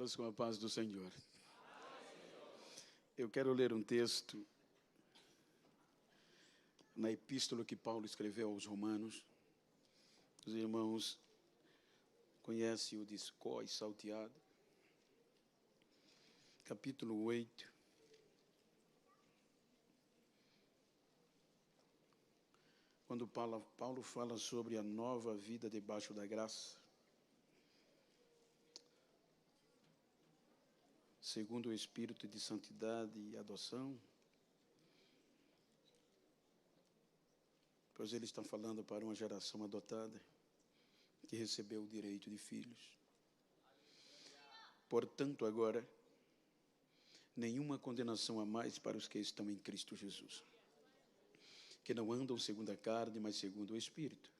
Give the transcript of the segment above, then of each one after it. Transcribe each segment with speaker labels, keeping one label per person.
Speaker 1: Irmãos, com a paz do Senhor. Eu quero ler um texto na epístola que Paulo escreveu aos Romanos. Os irmãos conhecem o disco e salteado. Capítulo 8. Quando Paulo fala sobre a nova vida debaixo da graça, segundo o Espírito de santidade e adoção, pois ele está falando para uma geração adotada que recebeu o direito de filhos. Portanto, agora, nenhuma condenação há mais para os que estão em Cristo Jesus, que não andam segundo a carne, mas segundo o Espírito.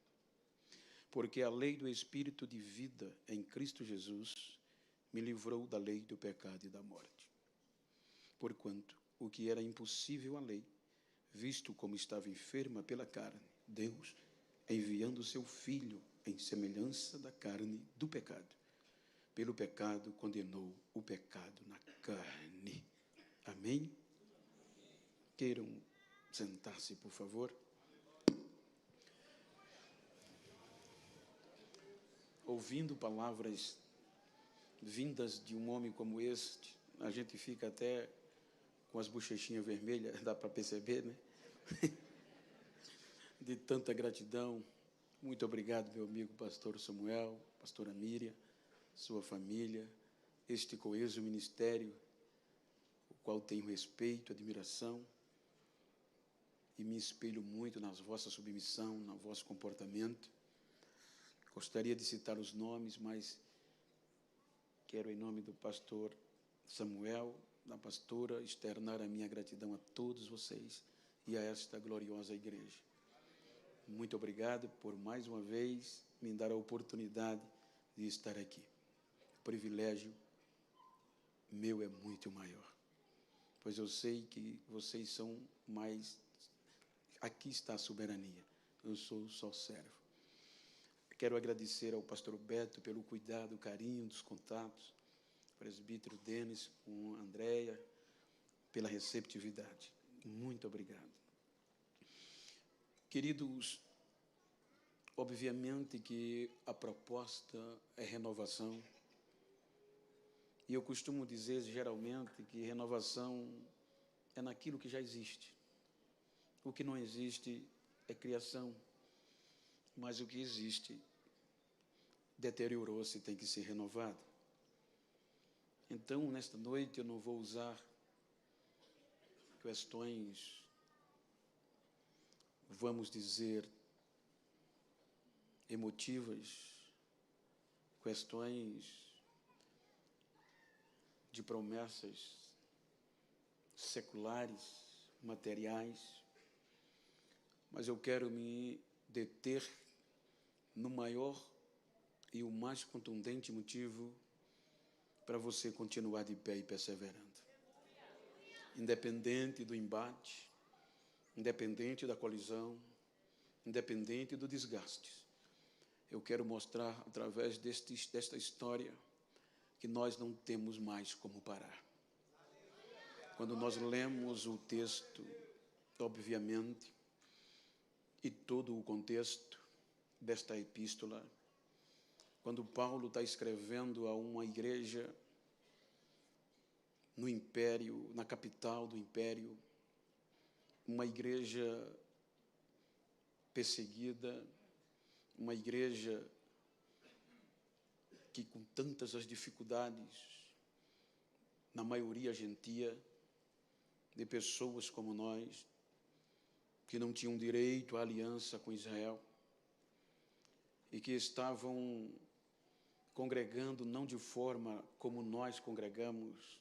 Speaker 1: Porque a lei do Espírito de vida em Cristo Jesus me livrou da lei do pecado e da morte. Porquanto o que era impossível à lei, visto como estava enferma pela carne, Deus, enviando o seu Filho em semelhança da carne do pecado, pelo pecado condenou o pecado na carne. Amém? Queiram sentar-se, por favor. Ouvindo palavras vindas de um homem como este, a gente fica até com as bochechinhas vermelhas, dá para perceber, né? De tanta gratidão. Muito obrigado, meu amigo pastor Samuel, pastora Miriam, sua família, este coeso ministério, o qual tenho respeito, admiração, e me espelho muito na vossa submissão, no vosso comportamento. Gostaria de citar os nomes, mas quero, em nome do pastor Samuel, da pastora, externar a minha gratidão a todos vocês e a esta gloriosa igreja. Muito obrigado por, mais uma vez, me dar a oportunidade de estar aqui. O privilégio meu é muito maior, pois eu sei que vocês são mais... Aqui está a soberania. Eu sou só servo. Quero agradecer ao pastor Beto pelo cuidado, carinho dos contatos, presbítero Denis com a Andréia, pela receptividade. Muito obrigado. Queridos, obviamente que a proposta é renovação. E eu costumo dizer, geralmente, que renovação é naquilo que já existe. O que não existe é criação. Mas o que existe deteriorou-se e tem que ser renovado. Então, nesta noite, eu não vou usar questões, vamos dizer, emotivas, questões de promessas seculares, materiais, mas eu quero me deter no maior e o mais contundente motivo para você continuar de pé e perseverando. Independente do embate, independente da colisão, independente do desgaste, eu quero mostrar, através desta história, que nós não temos mais como parar. Quando nós lemos o texto, obviamente, e todo o contexto desta epístola, quando Paulo está escrevendo a uma igreja no império, na capital do império, uma igreja perseguida, uma igreja que, com tantas as dificuldades, na maioria gentia, de pessoas como nós, que não tinham direito à aliança com Israel e que estavam congregando não de forma como nós congregamos,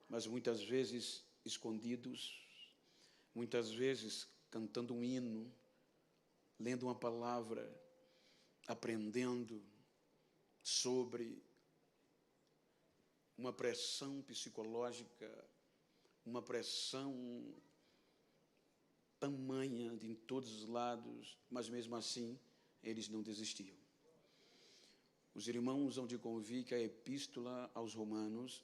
Speaker 1: mas muitas vezes escondidos, muitas vezes cantando um hino, lendo uma palavra, aprendendo sobre uma pressão psicológica, uma pressão tamanha de em todos os lados, mas mesmo assim eles não desistiam. Os irmãos hão de convir que a epístola aos Romanos,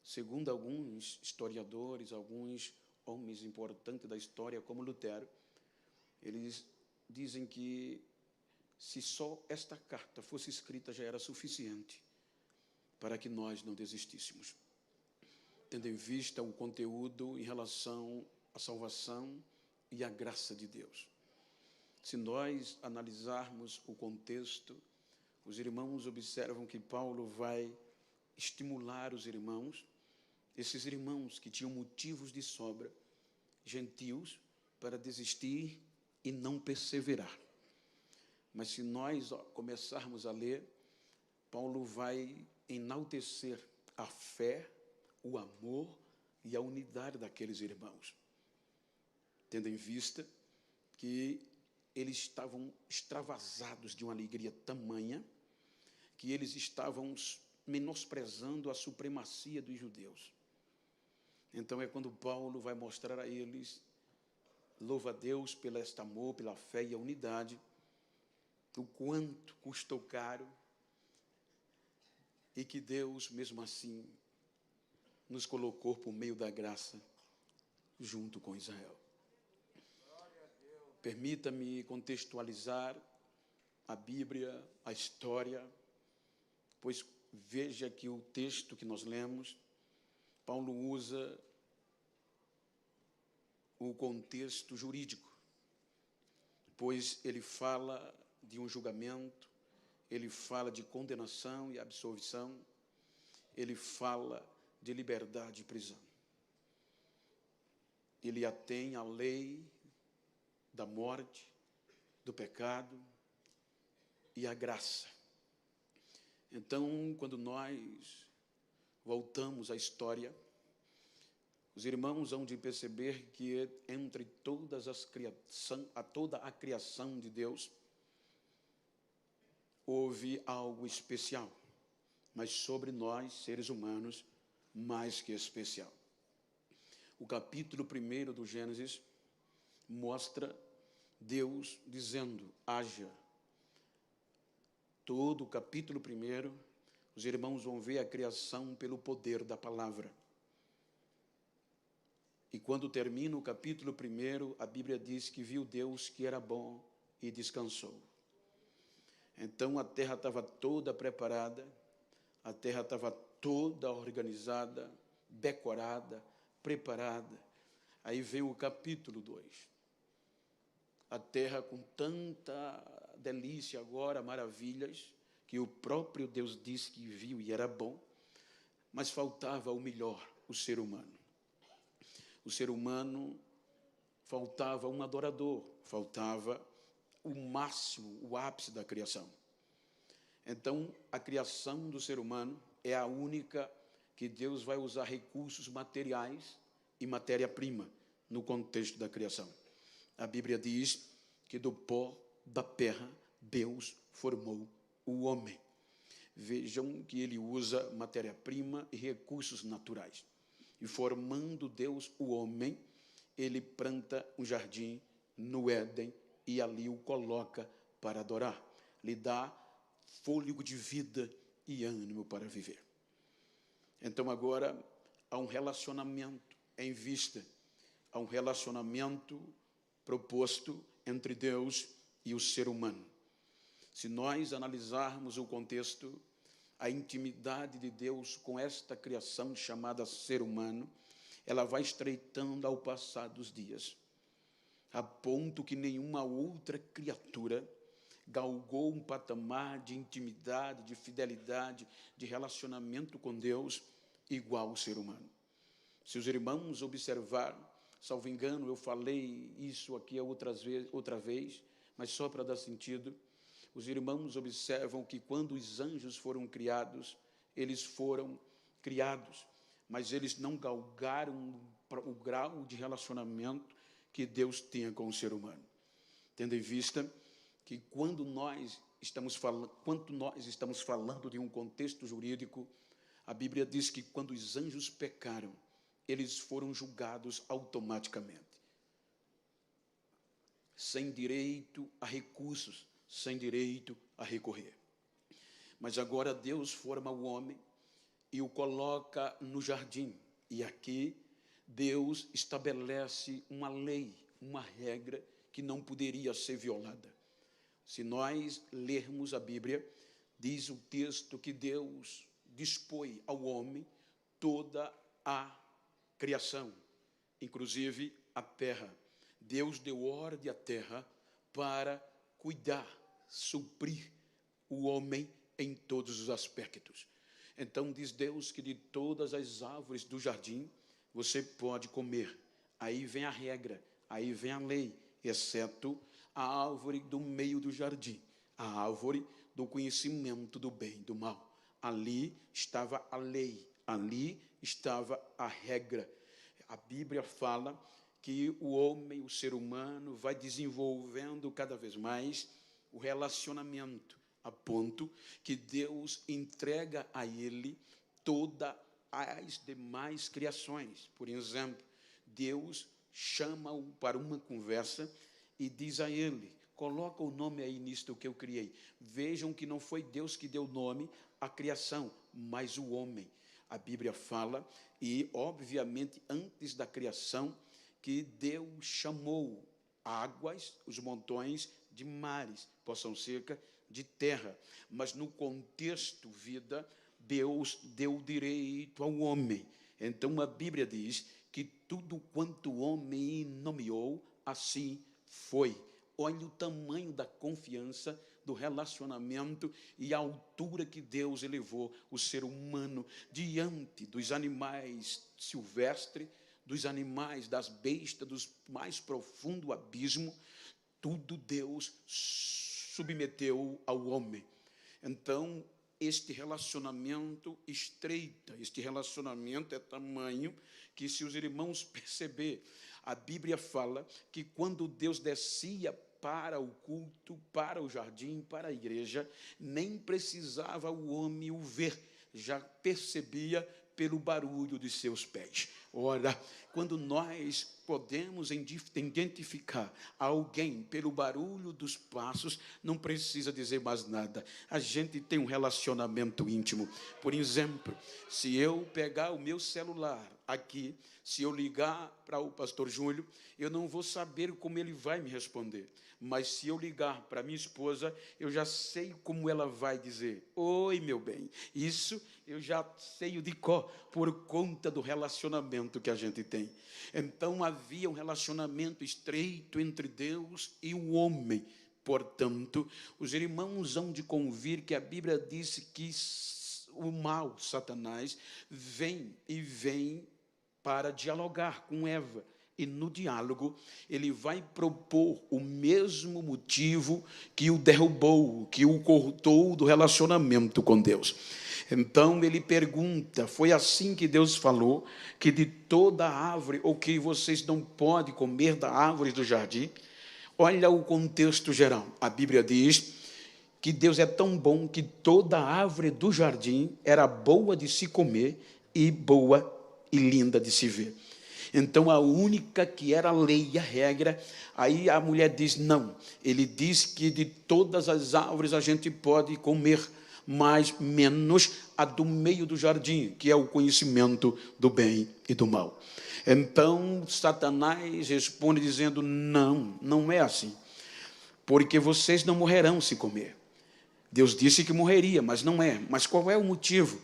Speaker 1: segundo alguns historiadores, alguns homens importantes da história, como Lutero, eles dizem que se só esta carta fosse escrita já era suficiente para que nós não desistíssemos, tendo em vista o conteúdo em relação à salvação e à graça de Deus. Se nós analisarmos o contexto, os irmãos observam que Paulo vai estimular os irmãos, esses irmãos que tinham motivos de sobra, gentios, para desistir e não perseverar. Mas se nós começarmos a ler, Paulo vai enaltecer a fé, o amor e a unidade daqueles irmãos, tendo em vista que eles estavam extravasados de uma alegria tamanha que eles estavam menosprezando a supremacia dos judeus. Então é quando Paulo vai mostrar a eles, louva a Deus pelo este amor, pela fé e a unidade, o quanto custou caro e que Deus, mesmo assim, nos colocou por meio da graça junto com Israel. Permita-me contextualizar a Bíblia, a história, pois veja que o texto que nós lemos, Paulo usa o contexto jurídico, pois ele fala de um julgamento, ele fala de condenação e absolvição, ele fala de liberdade e prisão. Ele atém à lei da morte, do pecado e a graça. Então, quando nós voltamos à história, os irmãos hão de perceber que entre toda a criação de Deus, houve algo especial, mas sobre nós, seres humanos, mais que especial. O capítulo 1 do Gênesis mostra Deus dizendo, haja. Todo o capítulo 1, os irmãos vão ver a criação pelo poder da palavra. E quando termina o capítulo 1, a Bíblia diz que viu Deus que era bom e descansou. Então a terra estava toda preparada, a terra estava toda organizada, decorada, preparada. Aí veio o capítulo 2. A terra com tanta delícia agora, maravilhas, que o próprio Deus disse que viu e era bom, mas faltava o melhor, o ser humano. O ser humano, faltava um adorador, faltava o máximo, o ápice da criação. Então, a criação do ser humano é a única que Deus vai usar recursos materiais e matéria-prima no contexto da criação. A Bíblia diz que do pó da terra Deus formou o homem. Vejam que ele usa matéria-prima e recursos naturais. E formando Deus o homem, ele planta um jardim no Éden e ali o coloca para adorar. Lhe dá fôlego de vida e ânimo para viver. Então agora há um relacionamento em vista, há um relacionamento proposto entre Deus e o ser humano. Se nós analisarmos o contexto, a intimidade de Deus com esta criação chamada ser humano, ela vai estreitando ao passar dos dias, a ponto que nenhuma outra criatura galgou um patamar de intimidade, de fidelidade, de relacionamento com Deus igual ao ser humano. Se os irmãos observar, salvo engano, eu falei isso aqui outra vez, mas só para dar sentido, os irmãos observam que quando os anjos foram criados, eles foram criados, mas eles não galgaram o grau de relacionamento que Deus tinha com o ser humano. Tendo em vista que quando nós estamos falando de um contexto jurídico, a Bíblia diz que quando os anjos pecaram, eles foram julgados automaticamente, sem direito a recursos, sem direito a recorrer. Mas agora Deus forma o homem e o coloca no jardim. E aqui Deus estabelece uma lei, uma regra que não poderia ser violada. Se nós lermos a Bíblia, diz o texto que Deus dispôs ao homem toda a criação, inclusive a terra. Deus deu ordem à terra para cuidar, suprir o homem em todos os aspectos. Então diz Deus que de todas as árvores do jardim você pode comer. Aí vem a regra, aí vem a lei, exceto a árvore do meio do jardim, a árvore do conhecimento do bem e do mal. Ali estava a lei, ali estava a regra. A Bíblia fala que o homem, o ser humano, vai desenvolvendo cada vez mais o relacionamento, a ponto que Deus entrega a ele todas as demais criações. Por exemplo, Deus chama-o para uma conversa e diz a ele: coloca o nome aí nisto que eu criei. Vejam que não foi Deus que deu nome à criação, mas o homem. A Bíblia fala, e obviamente antes da criação, que Deus chamou águas, os montões de mares, poção seca, de terra. Mas no contexto vida, Deus deu direito ao homem. Então a Bíblia diz que tudo quanto o homem nomeou, assim foi. Olha o tamanho da confiança, do relacionamento e a altura que Deus elevou o ser humano diante dos animais silvestres, dos animais, das bestas, dos mais profundo abismo. Tudo Deus submeteu ao homem. Então, este relacionamento estreita, este relacionamento é tamanho que, se os irmãos perceber, a Bíblia fala que quando Deus descia para o culto, para o jardim, para a igreja, nem precisava o homem o ver, já percebia pelo barulho de seus pés. Ora, quando nós podemos identificar alguém pelo barulho dos passos, não precisa dizer mais nada. A gente tem um relacionamento íntimo. Por exemplo, se eu pegar o meu celular aqui, se eu ligar para o pastor Júlio, eu não vou saber como ele vai me responder. Mas se eu ligar para minha esposa, eu já sei como ela vai dizer: oi, meu bem. Isso eu já sei de cor, por conta do relacionamento que a gente tem. Então havia um relacionamento estreito entre Deus e o homem. Portanto, os irmãos hão de convir que a Bíblia disse que o mal, Satanás, vem para dialogar com Eva. E no diálogo, ele vai propor o mesmo motivo que o derrubou, que o cortou do relacionamento com Deus. Então, ele pergunta: foi assim que Deus falou, que de toda árvore, ou que vocês não podem comer da árvore do jardim? Olha o contexto geral. A Bíblia diz que Deus é tão bom que toda árvore do jardim era boa de se comer e boa e linda de se ver. Então, a única que era a lei e a regra, aí a mulher diz: não, ele diz que de todas as árvores a gente pode comer, mas menos a do meio do jardim, que é o conhecimento do bem e do mal. Então, Satanás responde dizendo: não, não é assim, porque vocês não morrerão se comer. Deus disse que morreria, mas não é. Mas qual é o motivo?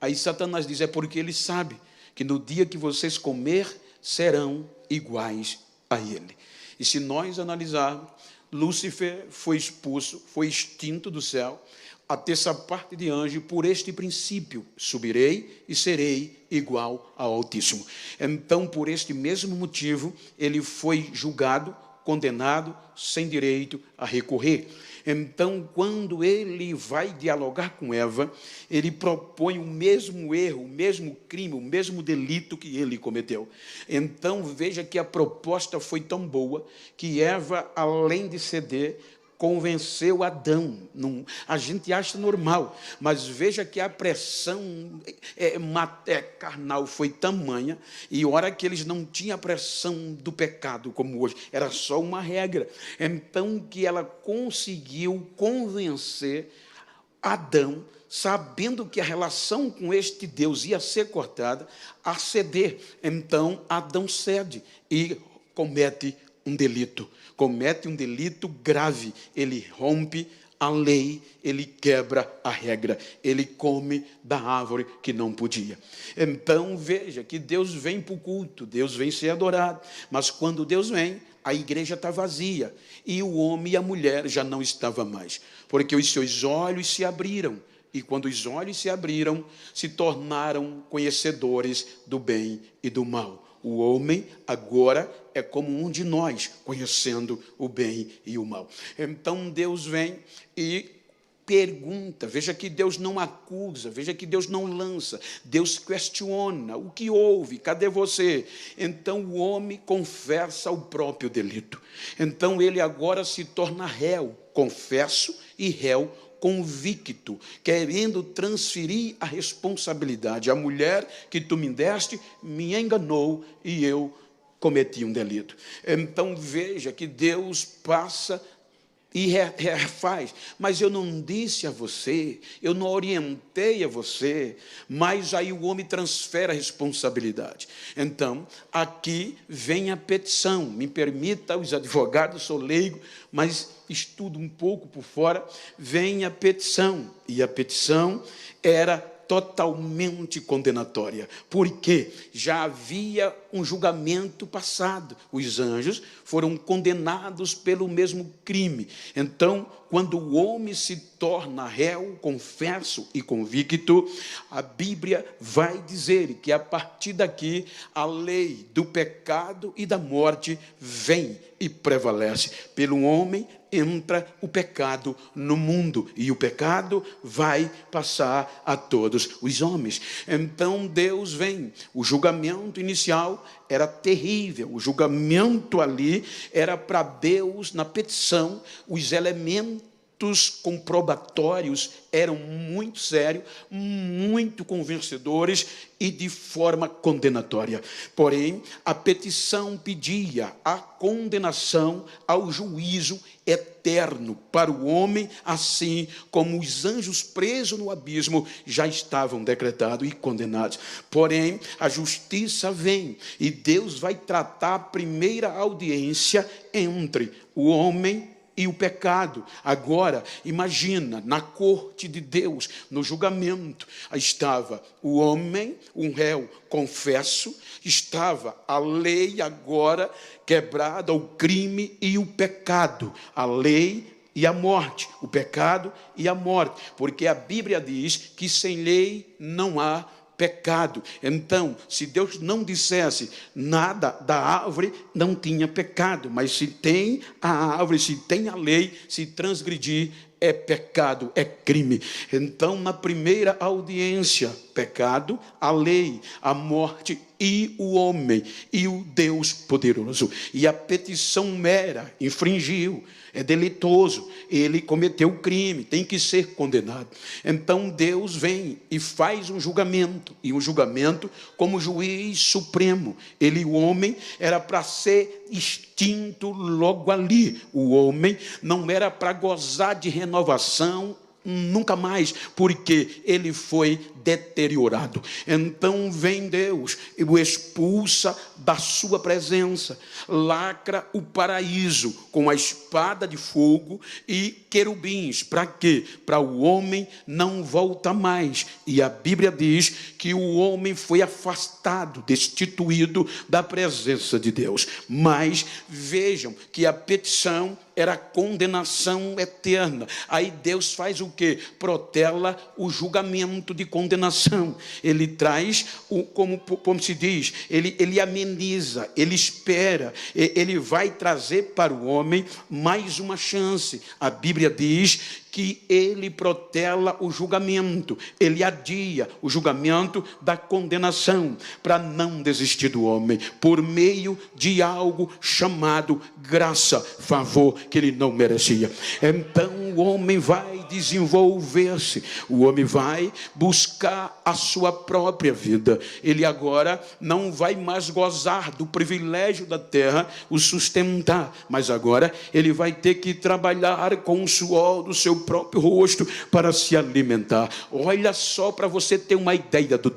Speaker 1: Aí Satanás diz: é porque ele sabe que no dia que vocês comer, serão iguais a ele. E se nós analisarmos, Lúcifer foi expulso, foi extinto do céu, a terça parte de anjo, por este princípio: subirei e serei igual ao Altíssimo. Então, por este mesmo motivo, ele foi julgado, condenado, sem direito a recorrer. Então, quando ele vai dialogar com Eva, ele propõe o mesmo erro, o mesmo crime, o mesmo delito que ele cometeu. Então, veja que a proposta foi tão boa que Eva, além de ceder, convenceu Adão. Não, a gente acha normal, mas veja que a pressão carnal foi tamanha, e hora que eles não tinham a pressão do pecado como hoje, era só uma regra. Então que ela conseguiu convencer Adão, sabendo que a relação com este Deus ia ser cortada, a ceder. Então, Adão cede e comete um delito. Comete um delito grave. Ele rompe a lei, ele quebra a regra, ele come da árvore que não podia. Então, veja que Deus vem para o culto, Deus vem ser adorado, mas quando Deus vem, a igreja está vazia, e o homem e a mulher já não estavam mais, porque os seus olhos se abriram, e quando os olhos se abriram, se tornaram conhecedores do bem e do mal. O homem agora é como um de nós, conhecendo o bem e o mal. Então Deus vem e pergunta, veja que Deus não acusa, veja que Deus não lança, Deus questiona, o que houve, cadê você? Então o homem confessa o próprio delito. Então ele agora se torna réu, confesso, e réu convicto, querendo transferir a responsabilidade. A mulher que tu me deste me enganou e eu cometi um delito. Então veja que Deus passa e refaz, mas eu não disse a você, eu não orientei a você, mas aí o homem transfere a responsabilidade. Então, aqui vem a petição, me permita, os advogados, sou leigo, mas estudo um pouco por fora, vem a petição, e a petição era totalmente condenatória, porque já havia um julgamento passado, os anjos foram condenados pelo mesmo crime. Então, quando o homem se torna réu, confesso e convicto, a Bíblia vai dizer que a partir daqui a lei do pecado e da morte vem e prevalece. Pelo homem entra o pecado no mundo, e o pecado vai passar a todos os homens. Então Deus vem. O julgamento inicial era terrível, o julgamento ali era para Deus, na petição, os elementos comprobatórios eram muito sérios, muito convencedores e de forma condenatória. Porém, a petição pedia a condenação ao juízo eterno para o homem, assim como os anjos presos no abismo já estavam decretados e condenados. Porém, a justiça vem e Deus vai tratar a primeira audiência entre o homem e o pecado. Agora, imagina, na corte de Deus, no julgamento, estava o homem, um réu, confesso, estava a lei agora quebrada, o crime e o pecado, a lei e a morte, o pecado e a morte, porque a Bíblia diz que sem lei não há pecado. Então, se Deus não dissesse nada da árvore, não tinha pecado, mas se tem a árvore, se tem a lei, se transgredir, é pecado, é crime. Então, na primeira audiência, pecado, a lei, a morte e o homem, e o Deus poderoso. E a petição mera infringiu, é delitoso, ele cometeu crime, tem que ser condenado. Então Deus vem e faz um julgamento, e um julgamento como juiz supremo. Ele, o homem, era para ser extinto logo ali. O homem não era para gozar de renovação nunca mais, porque ele foi deteriorado. Então vem Deus e o expulsa da sua presença, lacra o paraíso com a espada de fogo e querubins. Para quê? Para o homem não volta mais. E a Bíblia diz que o homem foi afastado, destituído da presença de Deus. Mas vejam que a petição era condenação eterna. Aí Deus faz o quê? Protela o julgamento de condenação. Ele traz, como se diz, ele ameniza, ele espera, ele vai trazer para o homem mais uma chance. A Bíblia diz que ele protela o julgamento, ele adia o julgamento da condenação, para não desistir do homem, por meio de algo chamado graça, favor que ele não merecia. Então o homem vai desenvolver-se, o homem vai buscar a sua própria vida. Ele agora não vai mais gozar do privilégio da terra, o sustentar, mas agora ele vai ter que trabalhar com o suor do seu próprio rosto para se alimentar. Olha só para você ter uma ideia do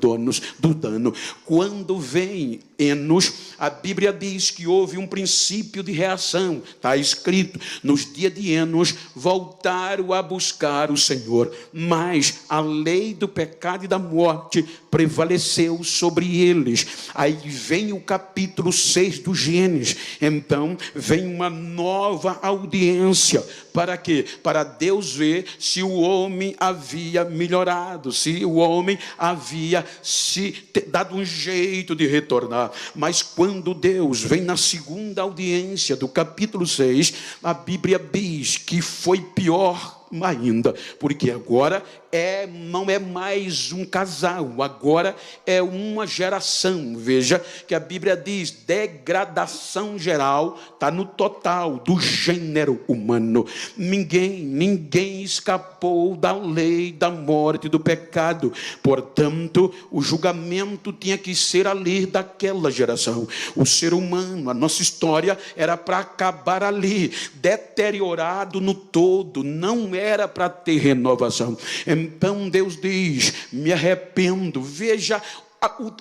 Speaker 1: dano. Quando vem Enos, a Bíblia diz que houve um princípio de reação. Está escrito, nos dias de Enos voltaram a buscar o Senhor, mas a lei do pecado e da morte prevaleceu sobre eles. Aí vem o capítulo 6 do Gênesis. Então vem uma nova audiência. Para quê? Para Deus ver se o homem havia melhorado, se o homem havia se dado um jeito de retornar. Mas quando Deus vem na segunda audiência do capítulo 6, a Bíblia diz que foi pior ainda, porque agora não é mais um casal, agora é uma geração. Veja que a Bíblia diz, degradação geral, está no total do gênero humano. Ninguém escapou da lei da morte e do pecado. Portanto, o julgamento tinha que ser ali daquela geração. O ser humano, a nossa história era para acabar ali, deteriorado no todo, não era para ter renovação. Então Deus diz, me arrependo. Veja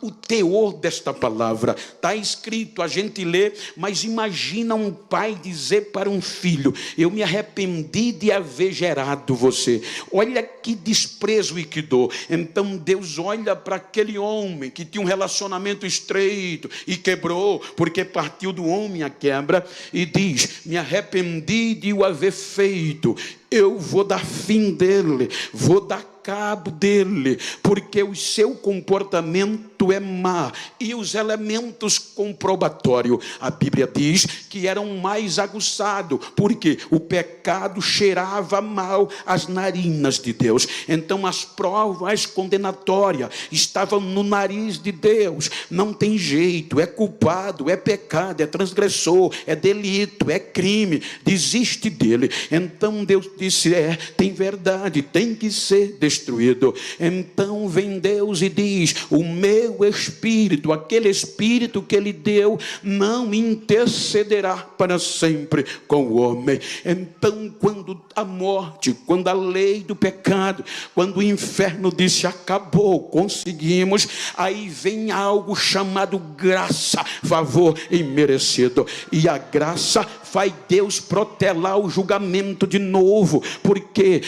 Speaker 1: o teor desta palavra. Está escrito, a gente lê, mas imagina um pai dizer para um filho, eu me arrependi de haver gerado você. Olha que desprezo e que dor. Então Deus olha para aquele homem que tinha um relacionamento estreito e quebrou, porque partiu do homem a quebra, e diz, me arrependi de o haver feito. Eu vou dar fim dele, vou dar cabo dele, porque o seu comportamento é má, e os elementos comprobatórios, a Bíblia diz que eram mais aguçados, porque o pecado cheirava mal às narinas de Deus. Então as provas condenatórias estavam no nariz de Deus. Não tem jeito, é culpado, é pecado, é transgressor, é delito, é crime, desiste dele. Então Deus disse, tem verdade, tem que ser destruído. Então vem Deus e diz, o meu Espírito, aquele Espírito que Ele deu, não intercederá para sempre com o homem. Então quando a morte, quando a lei do pecado, quando o inferno disse, acabou, conseguimos, aí vem algo chamado graça, favor imerecido, e a graça faz Deus protelar o julgamento de novo, porque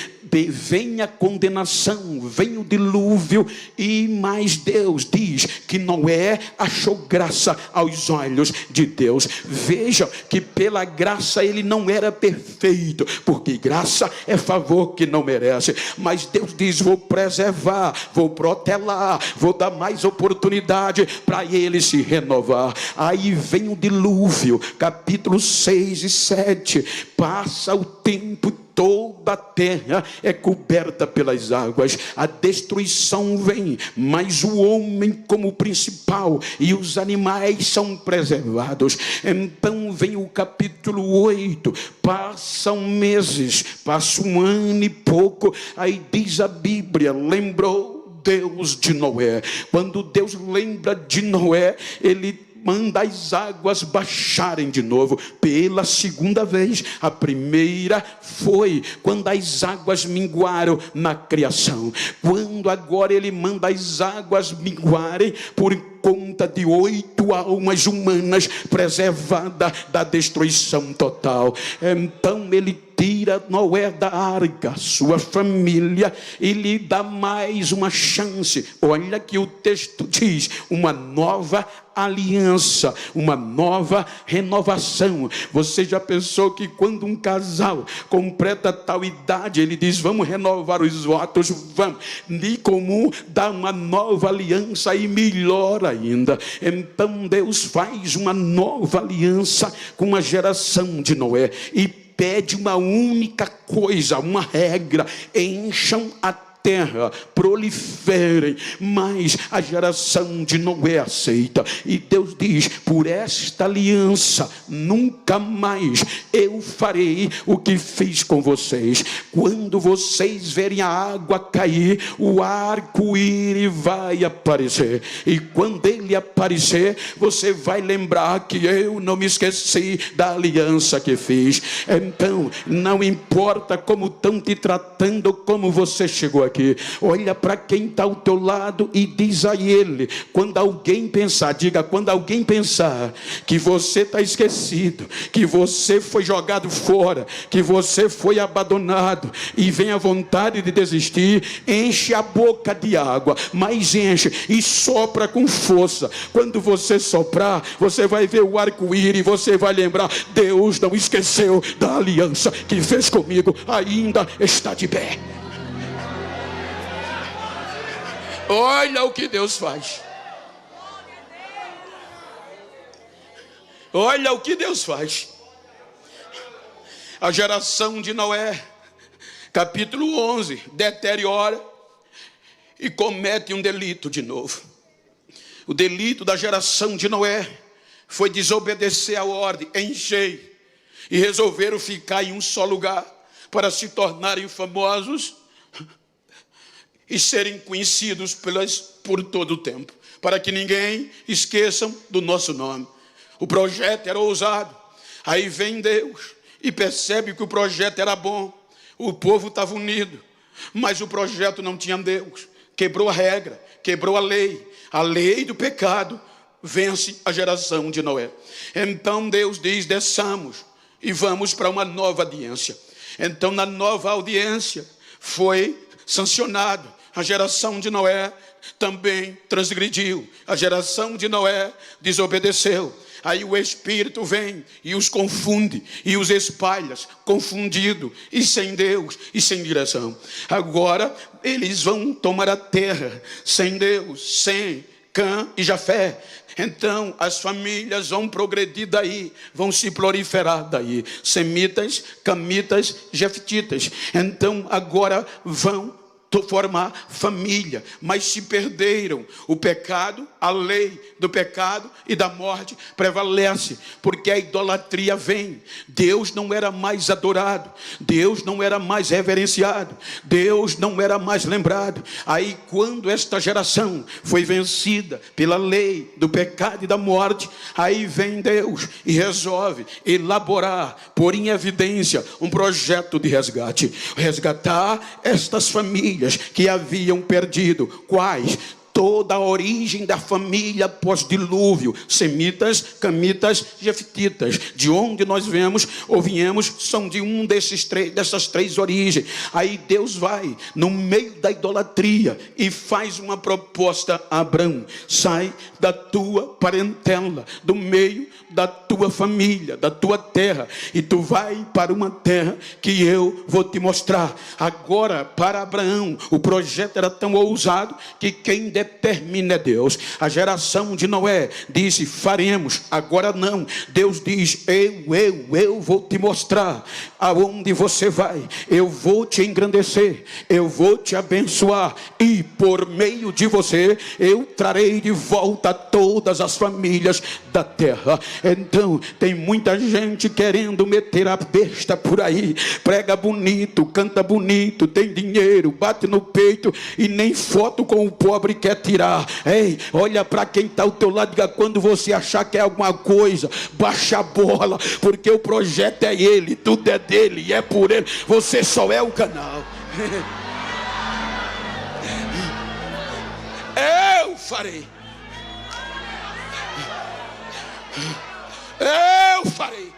Speaker 1: vem a condenação, vem o dilúvio, e mais Deus diz que Noé achou graça aos olhos de Deus. Veja que pela graça ele não era perfeito, porque graça é favor que não merece, mas Deus diz, vou preservar, vou protelar, vou dar mais oportunidade para ele se renovar. Aí vem o dilúvio, capítulo 6 e 7, passa o tempo, toda a terra é coberta pelas águas, a destruição vem, mas o homem como principal, e os animais são preservados. Então vem o capítulo 8, passam meses, passa um ano e pouco, aí diz a Bíblia, lembrou Deus de Noé. Quando Deus lembra de Noé, ele manda as águas baixarem de novo, pela segunda vez. A primeira foi quando as águas minguaram na criação. Quando agora ele manda as águas minguarem por conta de 8 almas humanas preservadas da destruição total. Então ele tira Noé da arca, sua família, e lhe dá mais uma chance. Olha que o texto diz, uma nova aliança, uma nova renovação. Você já pensou que quando um casal completa tal idade, ele diz, vamos renovar os votos, vamos, de comum dá uma nova aliança, e melhor ainda. Então Deus faz uma nova aliança com a geração de Noé, e pede uma única coisa, uma regra, encham a terra proliferem. Mas a geração de Noé aceita. E Deus diz: por esta aliança nunca mais eu farei o que fiz com vocês. Quando vocês verem a água cair, o arco-íris vai aparecer. E quando ele aparecer, você vai lembrar que eu não me esqueci da aliança que fiz. Então, não importa como estão te tratando, como você chegou aqui. Olha para quem está ao teu lado e diz a ele: quando alguém pensar, diga, quando alguém pensar que você está esquecido, que você foi jogado fora, que você foi abandonado e vem a vontade de desistir, enche a boca de água, mas enche e sopra com força. Quando você soprar, você vai ver o arco-íris e você vai lembrar: Deus não esqueceu da aliança que fez comigo, ainda está de pé. Olha o que Deus faz. Olha o que Deus faz. A geração de Noé, capítulo 11, deteriora e comete um delito de novo. O delito da geração de Noé foi desobedecer a ordem em cheio e resolveram ficar em um só lugar para se tornarem famosos e serem conhecidos por todo o tempo, para que ninguém esqueça do nosso nome. O projeto era ousado. Aí vem Deus e percebe que o projeto era bom. O povo estava unido, mas o projeto não tinha Deus. Quebrou a regra, quebrou a lei. A lei do pecado vence a geração de Noé. Então Deus diz: desçamos e vamos para uma nova audiência. Então, na nova audiência, foi sancionado. A geração de Noé também transgrediu. A geração de Noé desobedeceu. Aí o Espírito vem e os confunde e os espalha, confundido e sem Deus e sem direção. Agora eles vão tomar a terra sem Deus, sem Cã e Jafé. Então as famílias vão progredir daí, vão se proliferar daí. Semitas, Camitas, Jeftitas. Então agora vão formar família, mas se perderam. O pecado, a lei do pecado e da morte prevalece, porque a idolatria vem. Deus não era mais adorado, Deus não era mais reverenciado, Deus não era mais lembrado. Aí quando esta geração foi vencida pela lei do pecado e da morte, aí vem Deus e resolve elaborar, pôr em evidência um projeto de resgate, resgatar estas famílias que haviam perdido. Quais? Toda a origem da família pós-dilúvio: Semitas, Camitas, Jeftitas. De onde nós vemos ou viemos são de dessas três origens. Aí Deus vai no meio da idolatria e faz uma proposta a Abraão: sai da tua parentela, do meio da tua família, da tua terra, e tu vai para uma terra que eu vou te mostrar. Agora, para Abraão, o projeto era tão ousado que quem determina é Deus. A geração de Noé disse: faremos. Agora não. Deus diz: eu vou te mostrar aonde você vai. Eu vou te engrandecer, eu vou te abençoar, e por meio de você eu trarei de volta todas as famílias da terra. Então tem muita gente querendo meter a besta por aí, prega bonito, canta bonito, tem dinheiro, bate no peito e nem foto com o pobre quer tirar. Ei, olha para quem está ao teu lado, diga: quando você achar que é alguma coisa, baixa a bola, porque o projeto é ele, tudo é dele e é por ele, você só é o canal. Eu farei. Eu farei.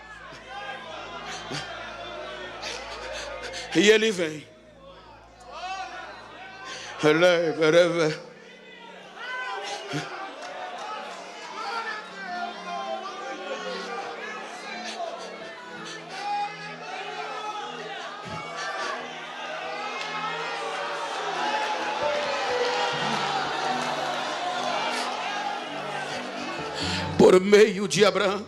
Speaker 1: E ele vem. Por meio de Abraão,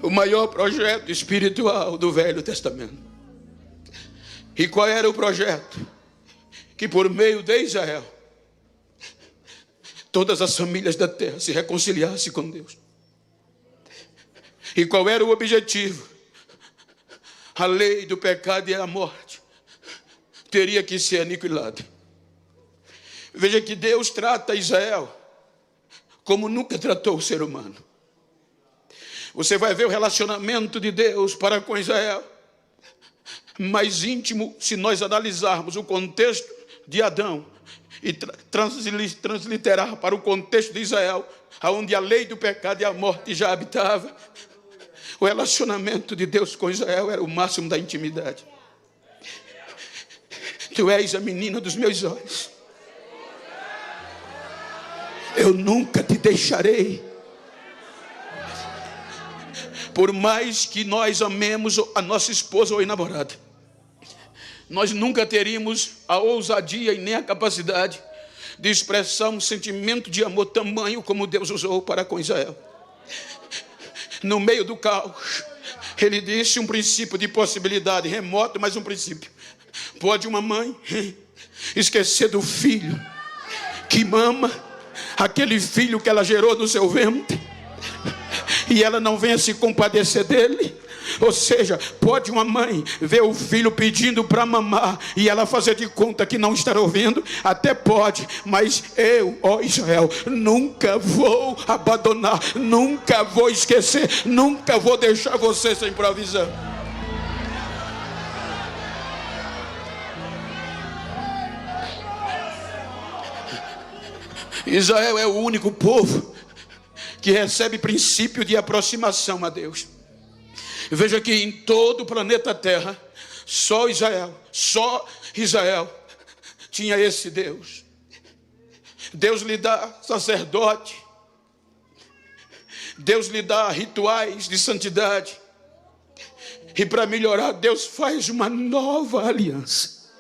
Speaker 1: o maior projeto espiritual do Velho Testamento. E qual era o projeto? que por meio de Israel, todas as famílias da terra se reconciliassem com Deus. E qual era o objetivo? A lei do pecado e a morte teria que ser aniquilada. Veja que Deus trata Israel como nunca tratou o ser humano. Você vai ver o relacionamento de Deus para com Israel mais íntimo se nós analisarmos o contexto de Adão e transliterar para o contexto de Israel, onde a lei do pecado e a morte já habitava. O relacionamento de Deus com Israel era o máximo da intimidade. Tu és a menina dos meus olhos. Eu nunca te deixarei. Por mais que nós amemos a nossa esposa ou a namorada, nós nunca teríamos a ousadia e nem a capacidade de expressar um sentimento de amor tamanho como Deus usou para com Israel. No meio do caos, ele disse um princípio de possibilidade remoto, mas um princípio. Pode uma mãe esquecer do filho que mama, aquele filho que ela gerou no seu ventre, e ela não venha se compadecer dele? Ou seja, pode uma mãe ver o filho pedindo para mamar e ela fazer de conta que não está ouvindo? Até pode, mas eu, ó Israel, nunca vou abandonar, nunca vou esquecer, nunca vou deixar você sem provisão. Israel é o único povo que recebe princípio de aproximação a Deus. Veja que em todo o planeta Terra, só Israel tinha esse Deus. Deus lhe dá sacerdote, Deus lhe dá rituais de santidade, e para melhorar, Deus faz uma nova aliança.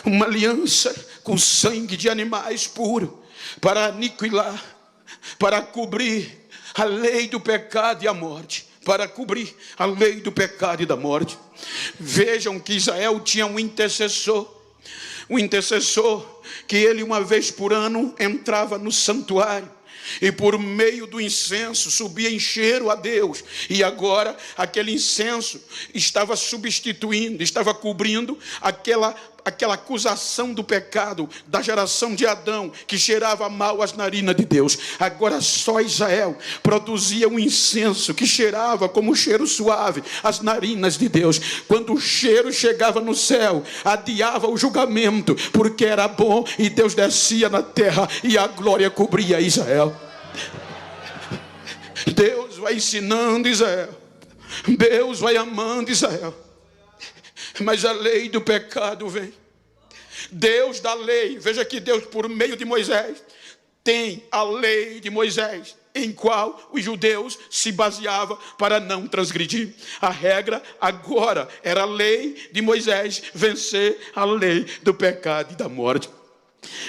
Speaker 1: Uma aliança com sangue de animais puro, para aniquilar, para cobrir a lei do pecado e a morte. Para cobrir a lei do pecado e da morte. Vejam que Israel tinha um intercessor que ele uma vez por ano entrava no santuário e por meio do incenso subia em cheiro a Deus. E agora aquele incenso estava substituindo, estava cobrindo aquela acusação do pecado da geração de Adão, que cheirava mal às narinas de Deus. Agora só Israel produzia um incenso que cheirava como um cheiro suave às narinas de Deus. Quando o cheiro chegava no céu, adiava o julgamento, porque era bom, e Deus descia na terra e a glória cobria Israel. Deus vai ensinando Israel, Deus vai amando Israel, mas a lei do pecado vem. Deus dá lei. Veja que Deus, por meio de Moisés, tem a lei de Moisés, em qual os judeus se baseavam para não transgredir. A regra agora era a lei de Moisés vencer a lei do pecado e da morte.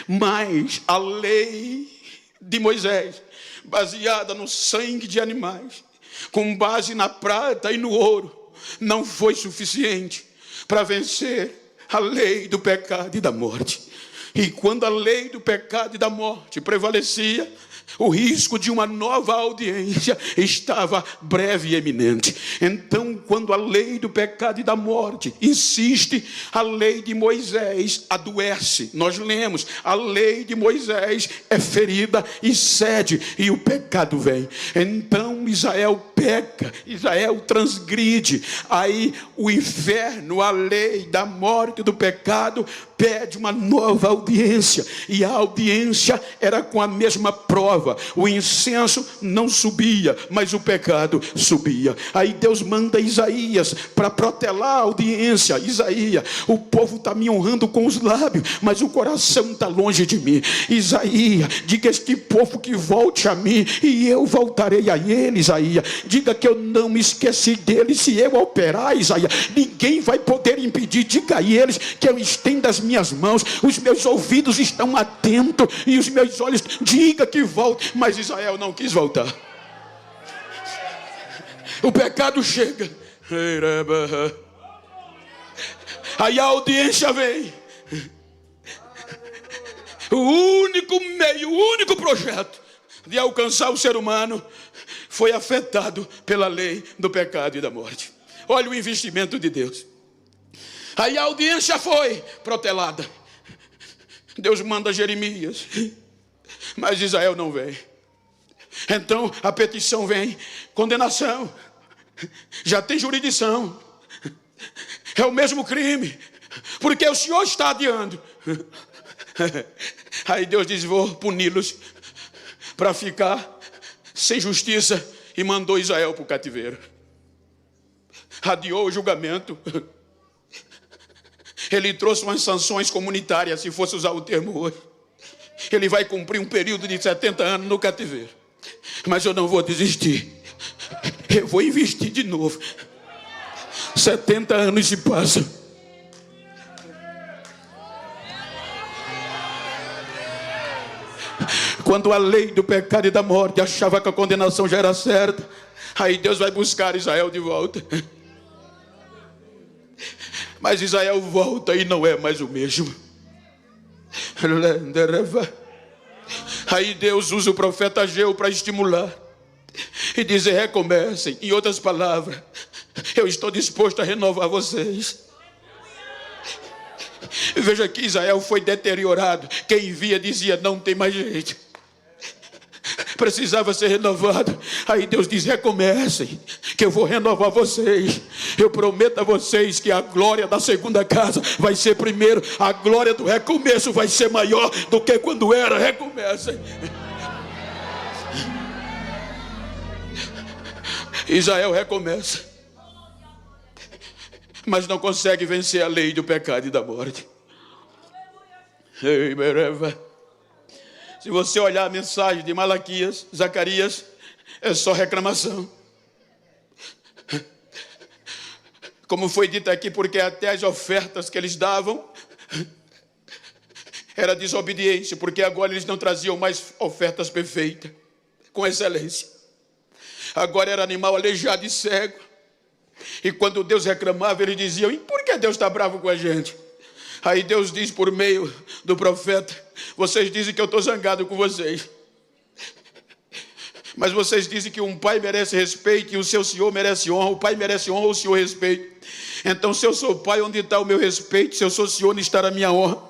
Speaker 1: Mas a lei de Moisés, baseada no sangue de animais, com base na prata e no ouro, não foi suficiente para vencer a lei do pecado e da morte. E quando a lei do pecado e da morte prevalecia, o risco de uma nova audiência estava breve e eminente. Então, quando a lei do pecado e da morte insiste, a lei de Moisés adoece. Nós lemos, a lei de Moisés é ferida e cede, e o pecado vem. Então Israel peca, Israel transgride. Aí o inferno, a lei da morte e do pecado, pede uma nova audiência, e a audiência era com a mesma prova. O incenso não subia, mas o pecado subia. Aí Deus manda Isaías para protelar a audiência. Isaías, o povo está me honrando com os lábios, mas o coração está longe de mim. Isaías, diga a este povo que volte a mim, e eu voltarei a ele. Isaías, diga que eu não me esqueci deles. Se eu operar, Isaías, ninguém vai poder impedir. Diga a eles que eu estendo as minhas mãos, os meus ouvidos estão atentos e os meus olhos, diga que volte. Mas Israel não quis voltar. O pecado chega, aí a audiência vem, O único meio, o único projeto de alcançar o ser humano foi afetado pela lei do pecado e da morte. Olha o investimento de Deus. Aí a audiência foi protelada. Deus manda Jeremias, mas Israel não vem. Então a petição vem, condenação, já tem jurisdição, é o mesmo crime, porque o Senhor está adiando. Aí Deus diz: vou puni-los para ficar sem justiça, e mandou Israel para o cativeiro. Adiou o julgamento. Ele trouxe umas sanções comunitárias, se fosse usar o termo hoje. Ele vai cumprir um período de 70 anos no cativeiro. Mas eu não vou desistir. Eu vou investir de novo. 70 anos se passam. Quando a lei do pecado e da morte achava que a condenação já era certa, aí Deus vai buscar Israel de volta. Mas Israel volta e não é mais o mesmo. Aí Deus usa o profeta Ageu para estimular e dizer: recomecem. Em outras palavras, eu estou disposto a renovar vocês. Veja que Israel foi deteriorado. Quem via dizia: não tem mais jeito, precisava ser renovado. Aí Deus diz: recomecem, que eu vou renovar vocês. Eu prometo a vocês que a glória da segunda casa vai ser primeiro. A glória do recomeço vai ser maior do que quando era. Recomecem. Israel recomeça, mas não consegue vencer a lei do pecado e da morte. Ei, Bereva. Se você olhar a mensagem de Malaquias, Zacarias, é só reclamação. Como foi dito aqui, porque até as ofertas que eles davam era desobediência, porque agora eles não traziam mais ofertas perfeitas, com excelência. Agora era animal aleijado e cego. E quando Deus reclamava, eles diziam: e por que Deus está bravo com a gente? Aí Deus diz por meio do profeta: vocês dizem que eu estou zangado com vocês, mas vocês dizem que um pai merece respeito e o seu senhor merece honra. O pai merece honra, o senhor respeito. Então, se eu sou pai, onde está o meu respeito? Se eu sou senhor, onde está a minha honra?